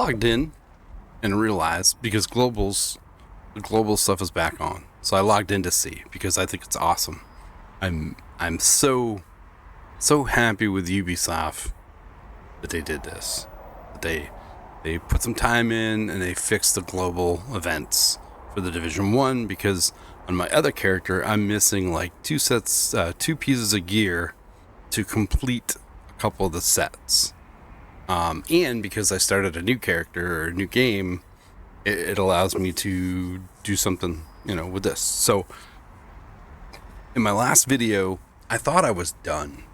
logged in and realized, because the global stuff is back on. So I logged in to see, because I think it's awesome. I'm so happy with Ubisoft that they did this. That they put some time in and they fixed the global events for the Division 1, because on my other character I'm missing like two pieces of gear to complete a couple of the sets. And because I started a new character or a new game, it allows me to do something, with this. So in my last video, I thought I was done.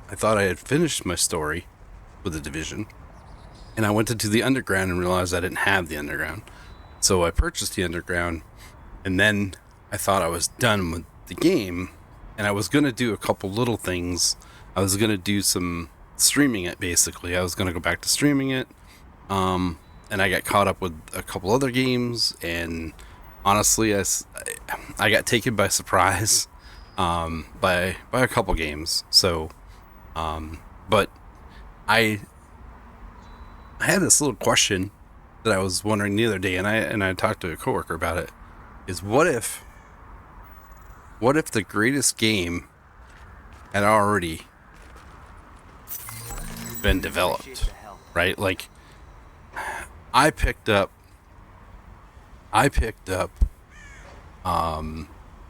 I thought I had finished my story with the Division, and I went into the underground and realized I didn't have the underground. So I purchased the underground, and then I thought I was done with the game, and I was going to do a couple little things. I was going to do some streaming it, basically. I was going to go back to streaming it, and I got caught up with a couple other games, and honestly, I got taken by surprise by a couple games. So, but I had this little question that I was wondering the other day, and I talked to a coworker about it. Is what if the greatest game had already been developed, right? Like, I picked up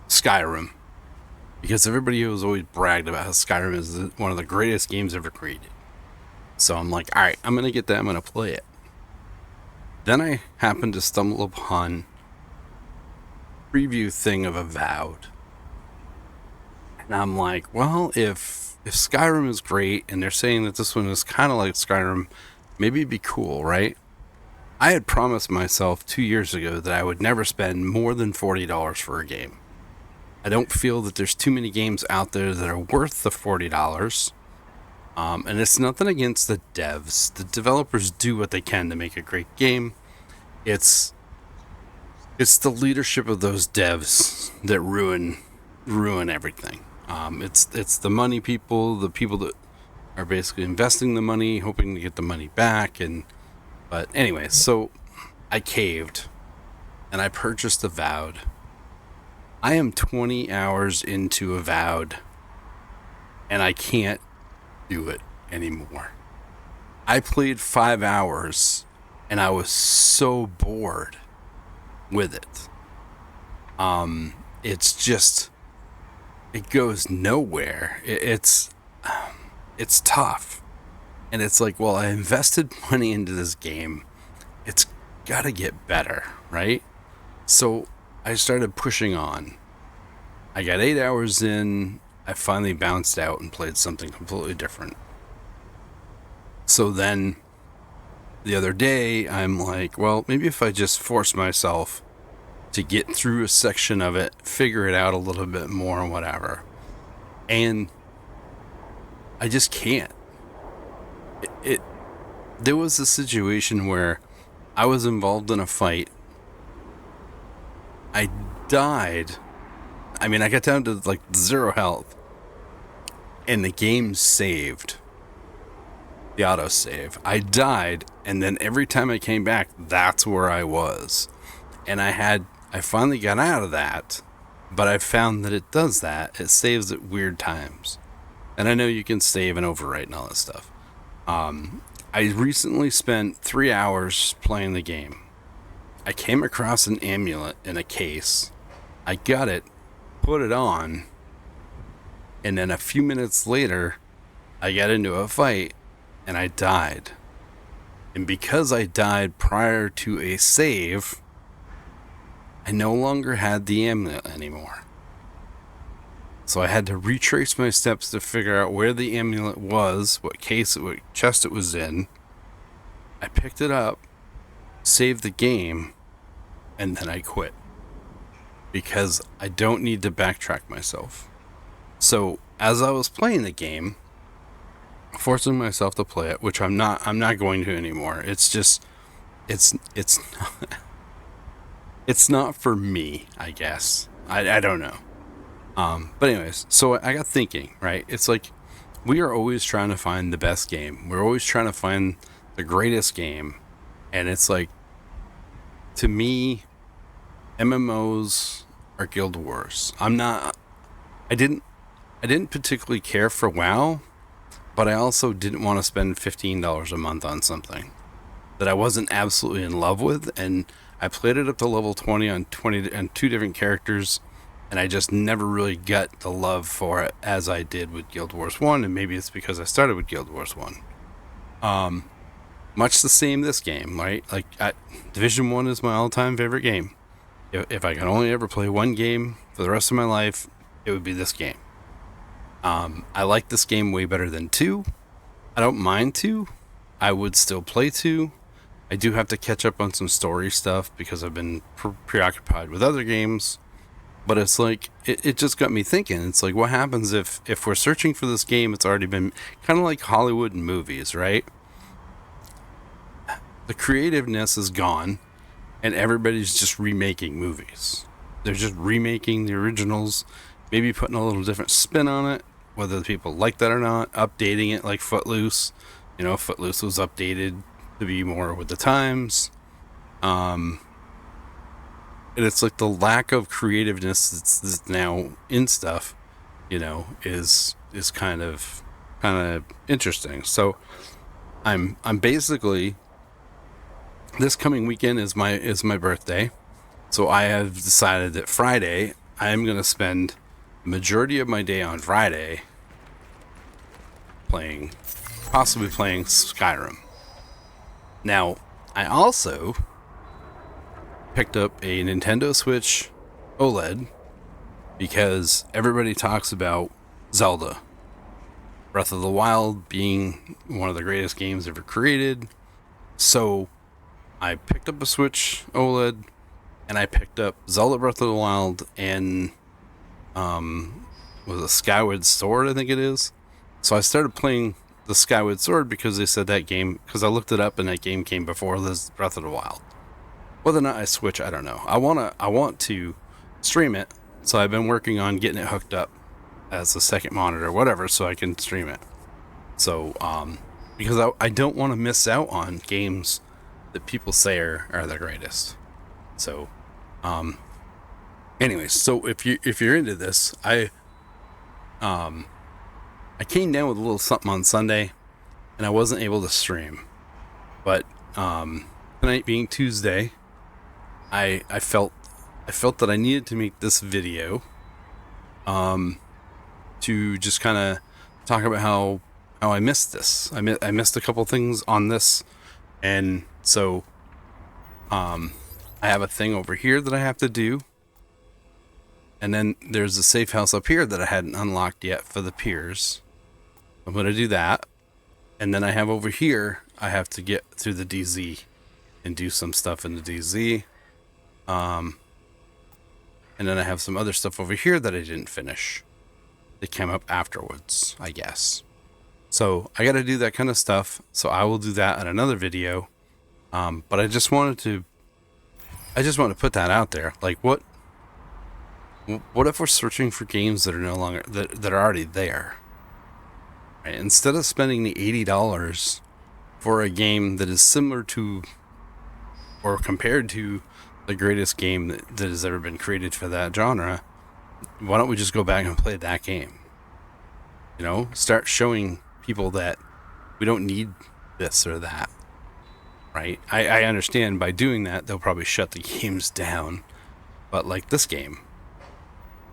Skyrim, because everybody has always bragged about how Skyrim is one of the greatest games ever created. So I'm like, all right, I'm going to get that. I'm going to play it. Then I happened to stumble upon a preview thing of Avowed. And I'm like, well, if Skyrim is great and they're saying that this one is kind of like Skyrim, maybe it'd be cool, right? I had promised myself 2 years ago that I would never spend more than $40 for a game. I don't feel that there's too many games out there that are worth the $40. And it's nothing against the devs. The developers do what they can to make a great game. It's the leadership of those devs that ruin everything. It's the money people, the people that are basically investing the money, hoping to get the money back. But anyway, so I caved and I purchased Avowed. I am 20 hours into Avowed and I can't do it anymore. I played 5 hours and I was so bored with it. It's just, it goes nowhere. It's tough. And it's like, well, I invested money into this game. It's got to get better, right? So I started pushing on. I got 8 hours in. I finally bounced out and played something completely different. So then the other day, I'm like, well, maybe if I just force myself to get through a section of it, figure it out a little bit more and whatever. And I just can't. There was a situation where I was involved in a fight. I died. I mean, I got down to like 0 health. And the game saved. The autosave. I died, and then every time I came back, that's where I was. And I finally got out of that, but I found that it does that. It saves at weird times. And I know you can save and overwrite and all that stuff. I recently spent 3 hours playing the game. I came across an amulet in a case. I got it, put it on, and then a few minutes later, I got into a fight, and I died. And because I died prior to a save, I no longer had the amulet anymore. So I had to retrace my steps to figure out where the amulet was, what chest it was in. I picked it up, saved the game, and then I quit. Because I don't need to backtrack myself. So as I was playing the game, forcing myself to play it, which I'm not going to anymore. It's just, it's not for me, I guess. I don't know. But anyways, so I got thinking, right? It's like, we are always trying to find the best game. We're always trying to find the greatest game. And it's like, to me, MMOs are Guild Wars. I didn't particularly care for WoW, but I also didn't want to spend $15 a month on something that I wasn't absolutely in love with. And I played it up to level 20 on 2 different characters, and I just never really got the love for it as I did with Guild Wars 1, and maybe it's because I started with Guild Wars 1. Much the same this game, right? Like, Division 1 is my all-time favorite game. If I could only ever play one game for the rest of my life, it would be this game. I like this game way better than 2. I don't mind 2. I would still play 2. I do have to catch up on some story stuff because I've been preoccupied with other games. But it's like, it just got me thinking. It's like, what happens if we're searching for this game? It's already been kind of like Hollywood and movies, right? The creativeness is gone, and everybody's just remaking movies. They're just remaking the originals, maybe putting a little different spin on it, whether the people like that or not, updating it like Footloose. You know, Footloose was updated to be more with the times. And it's like the lack of creativeness that's now in stuff, you know, is kind of interesting. So I'm basically, this coming weekend is my birthday. So I have decided that Friday I am going to spend the majority of my day on Friday possibly playing Skyrim. Now, I also picked up a Nintendo Switch OLED because everybody talks about Zelda. Breath of the Wild being one of the greatest games ever created. So I picked up a Switch OLED, and I picked up Zelda Breath of the Wild and was a Skyward Sword, I think it is. So I started playing the Skyward Sword because they said that game, because I looked it up and that game came before this Breath of the Wild. Whether or not I switch, I don't know. I want to stream it, so I've been working on getting it hooked up as a second monitor, whatever, so I can stream it. So, because I don't want to miss out on games that people say are the greatest. So, anyways, so if you're into this, I came down with a little something on Sunday, and I wasn't able to stream. But tonight being Tuesday, I felt that I needed to make this video to just kind of talk about how I missed this. I missed a couple things on this, and so I have a thing over here that I have to do, and then there's a safe house up here that I hadn't unlocked yet for the piers. I'm going to do that, and then I have over here, I have to get through the DZ and do some stuff in the DZ. And then I have some other stuff over here that I didn't finish. They came up afterwards, I guess. So I got to do that kind of stuff. So I will do that in another video. But I just want to put that out there. Like, what if we're searching for games that are no longer that are already there? Right? Instead of spending the $80 for a game that is similar to or compared to the greatest game that has ever been created for that genre, why don't we just go back and play that game? You know, start showing people that we don't need this or that, right? I understand by doing that, they'll probably shut the games down. But like this game,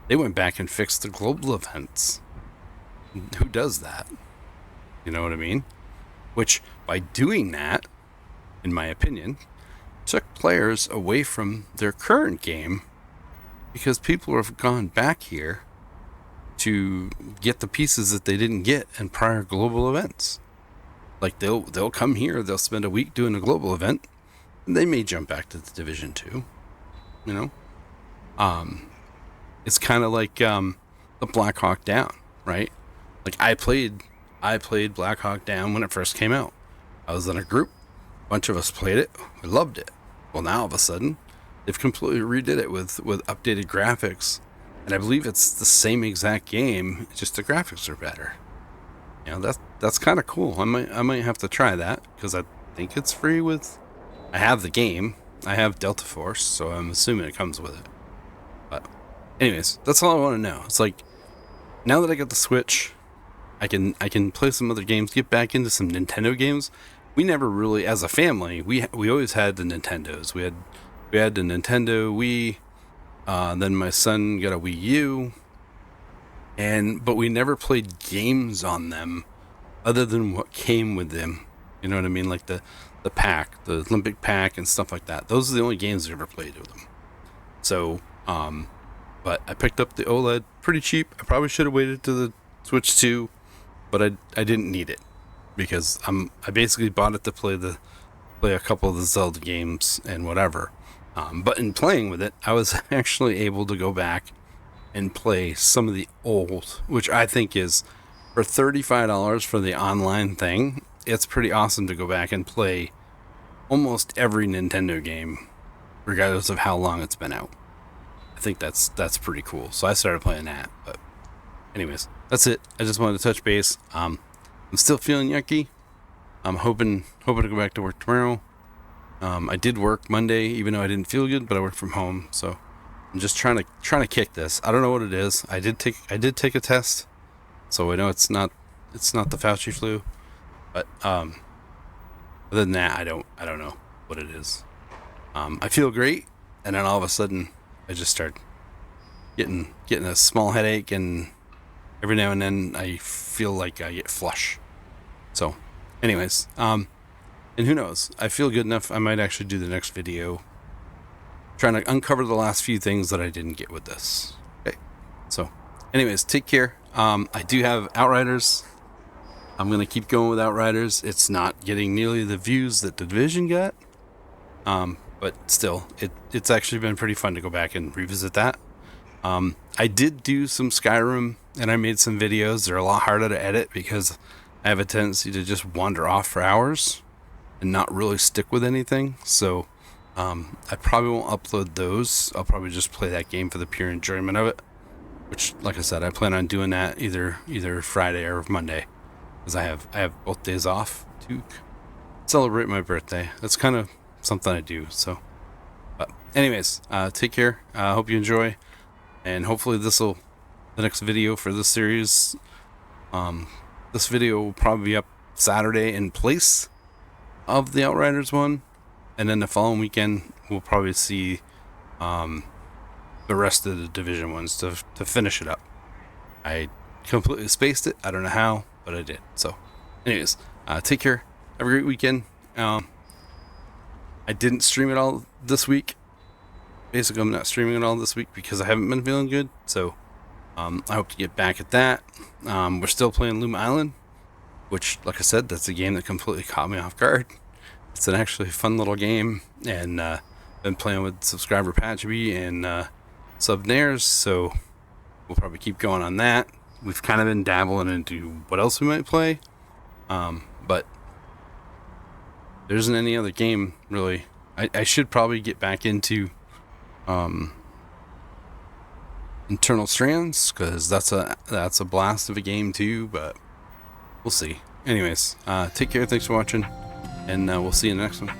they went back and fixed the global events. Who does that? You know what I mean? Which, by doing that, in my opinion, took players away from their current game, because people have gone back here to get the pieces that they didn't get in prior global events. Like, they'll come here, they'll spend a week doing a global event, and they may jump back to the Division 2. You know? It's kind of like the Black Hawk Down, right? Like, I played Black Hawk Down when it first came out. I was in a group. A bunch of us played it. We loved it. Well, now all of a sudden, they've completely redid it with updated graphics, and I believe it's the same exact game, just the graphics are better. You know, that's kind of cool. I might have to try that, because I think it's free with I have the game. I have Delta Force, so I'm assuming it comes with it. But anyways, that's all I want to know. It's like, now that I got the Switch, I can play some other games, get back into some Nintendo games. We never really, as a family, we always had the Nintendos. We had the Nintendo Wii. Then my son got a Wii U, but we never played games on them other than what came with them. You know what I mean? Like the pack, the Olympic pack and stuff like that. Those are the only games we ever played with them. So, but I picked up the OLED pretty cheap. I probably should have waited to the Switch 2, but I didn't need it because I basically bought it to play a couple of the Zelda games and whatever. But in playing with it, I was actually able to go back and play some of the old, which I think is, for $35 for the online thing, it's pretty awesome to go back and play almost every Nintendo game, regardless of how long it's been out. I think that's pretty cool. So I started playing that. But anyways, that's it. I just wanted to touch base. I'm still feeling yucky. I'm hoping to go back to work tomorrow. I did work Monday, even though I didn't feel good, but I worked from home. So I'm just trying to kick this. I don't know what it is. I did take a test, so I know it's not the Fauci flu. But other than that, I don't know what it is. I feel great, and then all of a sudden, I just start getting a small headache, and every now and then I feel like I get flush. So, anyways, and who knows? I feel good enough. I might actually do the next video, trying to uncover the last few things that I didn't get with this. Okay. So, anyways, take care. I do have Outriders. I'm gonna keep going with Outriders. It's not getting nearly the views that the Division got, but still, it's actually been pretty fun to go back and revisit that. I did do some Skyrim, and I made some videos. They're a lot harder to edit because I have a tendency to just wander off for hours and not really stick with anything. So I probably won't upload those. I'll probably just play that game for the pure enjoyment of it, which, like I said, I plan on doing that either Friday or Monday, because I have both days off to celebrate my birthday. That's kind of something I do. So, but anyways, take care. Hope you enjoy, and hopefully the next video for this series, this video will probably be up Saturday in place of the Outriders one, and then the following weekend we'll probably see the rest of the Division ones to finish it up. I completely spaced it. I don't know how, but I did. So anyways, take care. Have a great weekend. I didn't stream it all this week. Basically, I'm not streaming it all this week because I haven't been feeling good. So I hope to get back at that. We're still playing Loom Island, which, like I said, that's a game that completely caught me off guard. It's an actually fun little game, and been playing with subscriber Patchy and Subnairs, so we'll probably keep going on that. We've kind of been dabbling into what else we might play, but there isn't any other game really. I should probably get back into Internal Strands, because that's a blast of a game too, but we'll see. Anyways, take care, thanks for watching, and we'll see you in the next one.